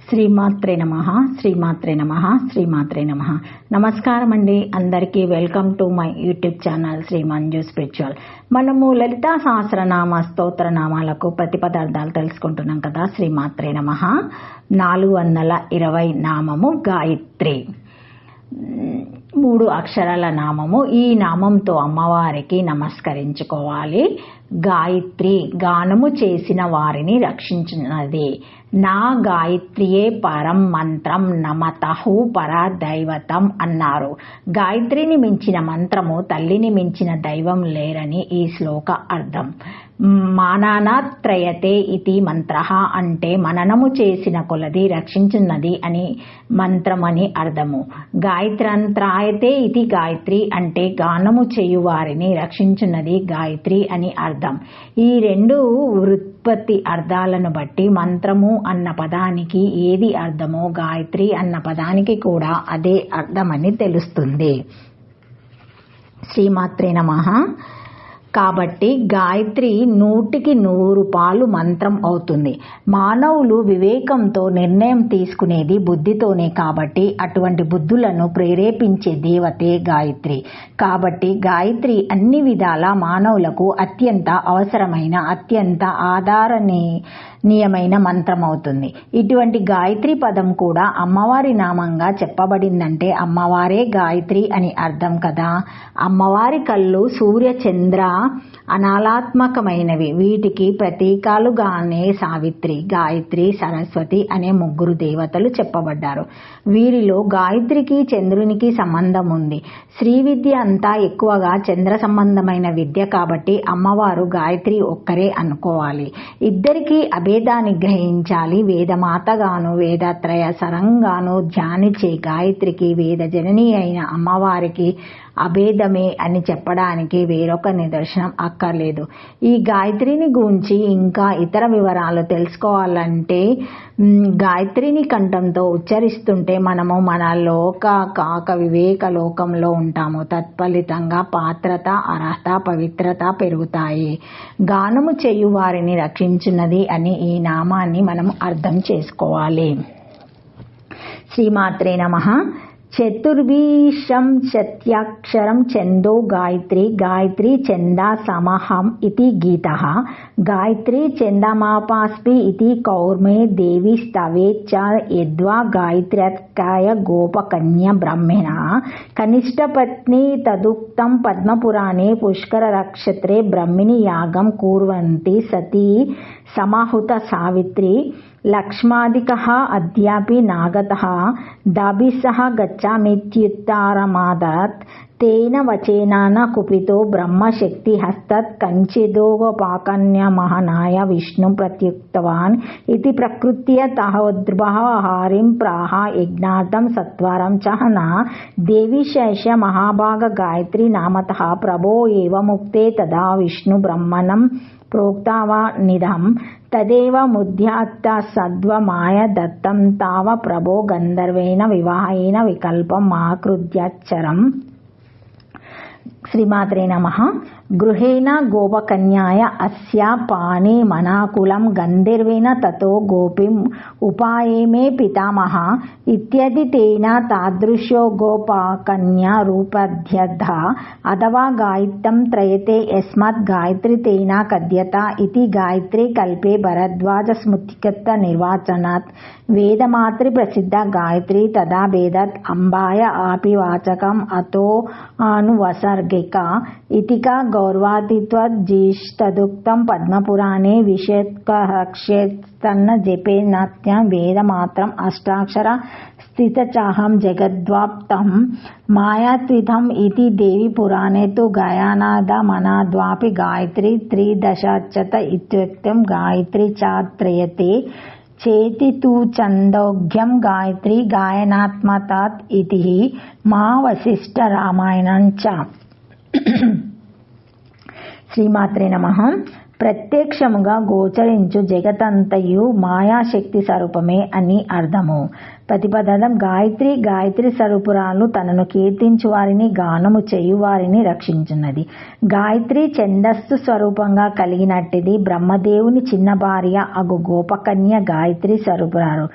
శ్రీమాత్రే నమః శ్రీమాత్రే నమః శ్రీమాత్రే నమః. నమస్కారం అండి అందరికీ. Welcome to my YouTube channel Sri Manju spiritual. మనము లలితా సహస్రనామ స్తోత్ర నామాలకు ప్రతిపదార్థాలు తెలుసుకుంటున్నాం కదా. శ్రీమాత్రే నమః 420 నామము గాయత్రి, 3 అక్షరాల నామము. ఈ నామంతో అమ్మవారికి నమస్కరించుకోవాలి. గాయత్రి గానము చేసిన వారిని రక్షించినది. నా గాయత్రియే పరం మంత్రం నమతహు పరా దైవతం అన్నారు. గాయత్రిని మించిన మంత్రము, తల్లిని మించిన దైవం లేరని ఈ శ్లోక అర్థం. మాననాత్రయతే ఇతి మంత్రః అంటే మననము చేసిన కొలది రక్షించున్నది అని మంత్రమని అర్థము. గాయత్రంత్రాయతే ఇది గాయత్రి అంటే గానము చేయు వారిని రక్షించున్నది గాయత్రి అని అర్థం. ఈ 2 వ్యుత్పత్తి అర్థాలను బట్టి మంత్రము అన్న పదానికి ఏది అర్థమో గాయత్రి అన్న పదానికి కూడా అదే అర్థమని తెలుస్తుంది. శ్రీమాత్రే నమః. కాబట్టి గాయత్రి 100కి 100 పాలు మంత్రం అవుతుంది. మానవులు వివేకంతో నిర్ణయం తీసుకునేది బుద్ధితోనే కాబట్టి అటువంటి బుద్ధులను ప్రేరేపించే దేవతే గాయత్రి. కాబట్టి గాయత్రి అన్ని విధాల మానవులకు అత్యంత అవసరమైన, అత్యంత ఆధారణీయమైన మంత్రం అవుతుంది. ఇటువంటి గాయత్రి పదం కూడా అమ్మవారి నామంగా చెప్పబడిందంటే అమ్మవారే గాయత్రి అని అర్థం కదా. అమ్మవారి కళ్ళు సూర్య చంద్ర అనాలాత్మకమైనవి. వీటికి ప్రతీకాలుగానే సావిత్రి, గాయత్రి, సరస్వతి అనే 3 దేవతలు చెప్పబడ్డారు. వీరిలో గాయత్రికి చంద్రునికి సంబంధం ఉంది. శ్రీ విద్య అంతా ఎక్కువగా చంద్ర సంబంధమైన విద్య కాబట్టి అమ్మవారు గాయత్రి ఒక్కరే అనుకోవాలి. ఇద్దరికీ అభేదాన్ని గ్రహించాలి. వేదమాతగాను వేదత్రయ సరంగాను ధ్యానించే గాయత్రికి వేద జనని అయిన అమ్మవారికి అభేదమే అని చెప్పడానికి వేరొక నిదర్శనం అక్కర్లేదు. ఈ గాయత్రిని గురించి ఇంకా ఇతర వివరాలు తెలుసుకోవాలంటే గాయత్రిని కంఠంతో ఉచ్చరిస్తుంటే మనము మన లోక కాక వివేక లోకంలో ఉంటాము. తత్ఫలితంగా పాత్రత, అర్హత, పవిత్రత పెరుగుతాయి. గానము చేయు వారిని రక్షించున్నది అని ఈ నామాన్ని మనం అర్థం చేసుకోవాలి. శ్రీమాత్రే నమః. చతుర్విశం శత్యక్షరం ఛందో గాయత్రి, గాయత్రి ఛందా సమహం ఇతి గీతః, గాయత్రి ఛందమాపాస్పి ఇతి కౌర్మే దేవి స్తవేత్ చ యద్వా గాయత్ర్యకాయ గోపకన్య బ్రహ్మణ కనిష్ఠపత్ని తదుక్తం పద్మపురాణే పుష్కర నక్షత్రే బ్రహ్మిణి యాగం కుర్వంతి సతీ సమాహుత సావిత్రి లక్ష్మాదికః అద్యాపి నాగతః దాభిస్సహ గచ్ఛామిత్యుత్తరమాదత్ తేన వచేనాన కుపితో బ్రహ్మశక్తి హస్తత్ కంచిదోగోపాకన్యమహనాయ విష్ణు ప్రత్యుక్తవాన్ ఇతి ప్రకృత్య తహోద్భవ హారిం ప్రాహ యజ్ఞార్థం సత్వరం చహన దేవి శేష మహాభాగ గాయత్రి నామతః ప్రభో ఏవ ముక్తే తదా విష్ణు బ్రహ్మణం ప్రోక్తావా నిధం తదేవ ముద్యాత్త సద్వమాయ దత్తం తావ ప్రభో గంధర్వేణ వివాహేన వికల్పం ఆకృత్యచ్చరం. శ్రీమాత్రే నమః. గృహేణ గోపకన్యాయ అస్య పాణే మనాకులం గంధర్వేణ తతో గోపిం ఉపాయేమే పితామహ ఇత్యది తేన తాదృశో గోపకన్యా రూపధ్యర్థ అథవా గాయత్రం త్రయతే యస్మాత్ గాయత్రి తేన కద్యత ఇతి గాయత్రి కల్పే భరద్వాజ స్మృతికృత నిర్వాచనాత్ వేదమాత్రి ప్రసిద్ధ గాయత్రి తదా భేదత్ అంబాయ ఆపి వాచకం అతో అనువసర్గిక ఇతికా గౌరవాతిత్వజ్యేష్ఠదుక్తం పద్మపురాణే విషేత్కరక్షేత్తన్న జపేనాత్య వేదమాత్రం అష్టాక్షర స్థితచాహం జగద్వాప్తం మాయాత్వితం ఇతి దేవి పురాణే తు గాయనాదమనాద్వాపి గాయత్రి త్రిదశాచ్యత ఇత్యుక్తం గాయత్రి చాత్రయతే చేతి తు ఛందోగ్యం గాయత్రి గాయనాత్మతాత్ ఇతి మా వశిష్ఠ రామాయణం చ. శ్రీమాత్రే నమః. ప్రత్యక్షముగా గోచరించు జగతంతయు మాయాశక్తి స్వరూపమే అని అర్థము. ప్రతిపదం గాయత్రి గాయత్రి స్వరూపురాలు తనను కీర్తించు వారిని గానము చేయు వారిని రక్షించున్నది. గాయత్రి ఛందస్సు స్వరూపంగా కలిగినట్టిది. బ్రహ్మదేవుని చిన్న భార్య అగు గోపకన్య గాయత్రి స్వరూపురాలు.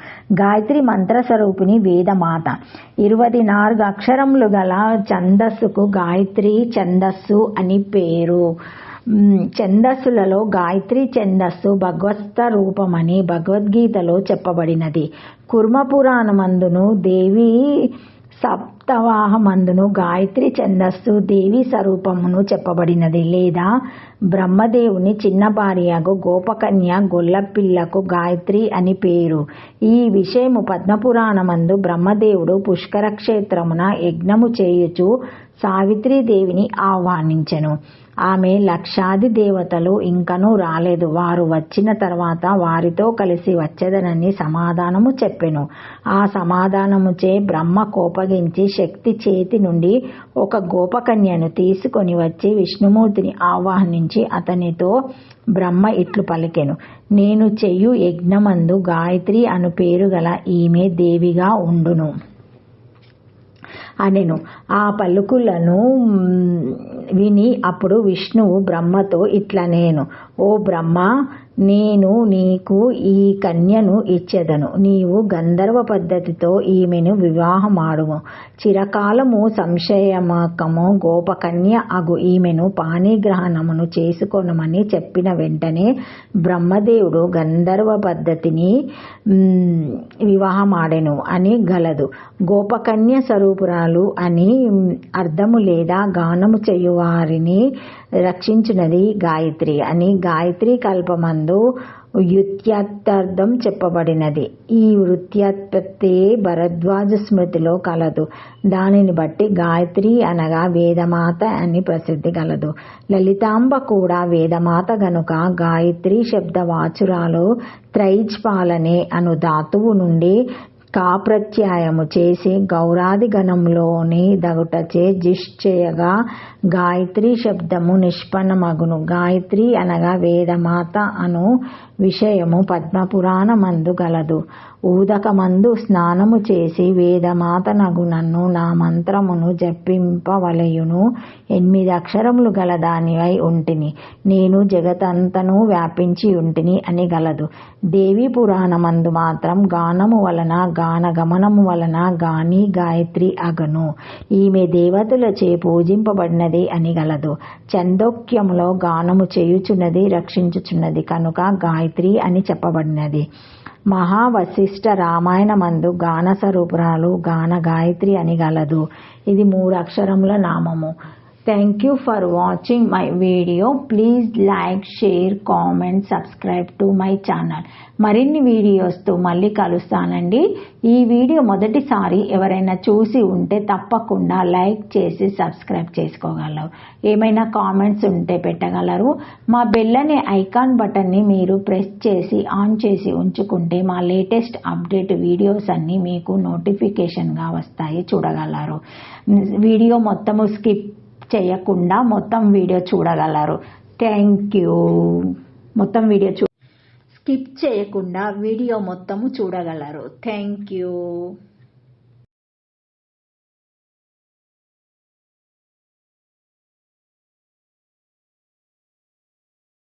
గాయత్రి మంత్ర స్వరూపిణి వేదమాత. 24 అక్షరములు గల ఛందస్సుకు గాయత్రి ఛందస్సు అని పేరు. ఛందస్సులలో గాయత్రి ఛందస్సు భగవత్స్థ రూపమని భగవద్గీతలో చెప్పబడినది. కుర్మ పురాణమందును దేవి సప్తవాహమందును గాయత్రి ఛందస్సు దేవి స్వరూపమును చెప్పబడినది. లేదా బ్రహ్మదేవుని చిన్న భార్యకు గోపకన్య గొల్లపిల్లకు గాయత్రి అని పేరు. ఈ విషయము పద్మపురాణమందు బ్రహ్మదేవుడు పుష్కర క్షేత్రమున యజ్ఞము చేయుచు సావిత్రీదేవిని ఆహ్వానించెను. ఆమె లక్షాది దేవతలు ఇంకనూ రాలేదు, వారు వచ్చిన తర్వాత వారితో కలిసి వచ్చేదనని సమాధానము చెప్పెను. ఆ సమాధానముచే బ్రహ్మ కోపగించి శక్తి చేతి నుండి ఒక గోపకన్యను తీసుకొని వచ్చి విష్ణుమూర్తిని ఆహ్వానించి అతనితో బ్రహ్మ ఇట్లు పలికెను: నేను చెయ్యు యజ్ఞమందు గాయత్రి అను పేరు గల ఈమె దేవిగా ఉండును అనెను. ఆ పలుకులను విని అప్పుడు విష్ణువు బ్రహ్మతో ఇట్లనేను: ఓ బ్రహ్మ, నేను నీకు ఈ కన్యను ఇచ్చెదను. నీవు గంధర్వ పద్ధతితో ఈమెను వివాహమాడుము. చిరకాలము సంశయమకము గోపకన్య అగు ఈమెను పాణిగ్రహణమును చేసుకొనమని చెప్పిన వెంటనే బ్రహ్మదేవుడు గంధర్వ పద్ధతిని వివాహమాడెను అని గలదు. గోపకన్య స్వరూపురాలు అని అర్థము లేదా గానము చేయువారిని రక్షించున్నది గాయత్రి అని గాయత్రి కల్పమందు వృత్యార్థం చెప్పబడినది. ఈ వృత్యాత్పత్తి భరద్వాజ స్మృతిలో కలదు. దానిని బట్టి గాయత్రి అనగా వేదమాత అని ప్రసిద్ధి కలదు. లలితాంబ కూడా వేదమాత గనుక గాయత్రి శబ్దవాచురాలు త్రైజ్పాలనే అను ధాతువు నుండి కాప్రత్యాయము చేసి గౌరాది గణంలోని దగుటచే జిశ్చయగా గాయత్రి శబ్దము నిష్పన్నమగును. గాయత్రి అనగా వేదమాత అను విషయము పద్మపురాణమందు గలదు. ఊదకమందు స్నానము చేసి వేదమాత నగు నన్ను నా మంత్రమును జపింపవలయును. 8 అక్షరములు గల దానివై ఉంటిని. నేను జగతంతను వ్యాపించి ఉంటిని అని గలదు. దేవి పురాణమందు మాత్రం గానము వలన గానగమనము వలన గాని గాయత్రి అగను. ఈమె దేవతలచే పూజింపబడినది అని గలదు. చందోక్యములో గానము చేయుచున్నది, రక్షించుచున్నది కనుక గాయత్రి అని చెప్పబడినది. మహావశిష్ఠ రామాయణమందు గాన స్వరూపురాలు గాన గాయత్రి అని గలదు. ఇది 3 అక్షరముల నామము. Thank you for watching my video. Please like, share, comment, subscribe to my channel. మరిన్ని వీడియోస్తో మళ్ళీ కలుస్తానండి. ఈ వీడియో మొదటిసారి ఎవరైనా చూసి ఉంటే తప్పకుండా లైక్ చేసి సబ్స్క్రైబ్ చేసుకోగలరు. ఏమైనా కామెంట్స్ ఉంటే పెట్టగలరు. మా బెల్ అనే ఐకాన్ బటన్ని మీరు ప్రెస్ చేసి ఆన్ చేసి ఉంచుకుంటే మా లేటెస్ట్ అప్డేట్ వీడియోస్ అన్నీ మీకు నోటిఫికేషన్గా వస్తాయి, చూడగలరు. వీడియో మొత్తము స్కిప్ చేయకుండా మొత్తం వీడియో చూడగలరు. Thank you. మొత్తం వీడియో స్కిప్ చేయకుండా వీడియో మొత్తము చూడగలరు. Thank you.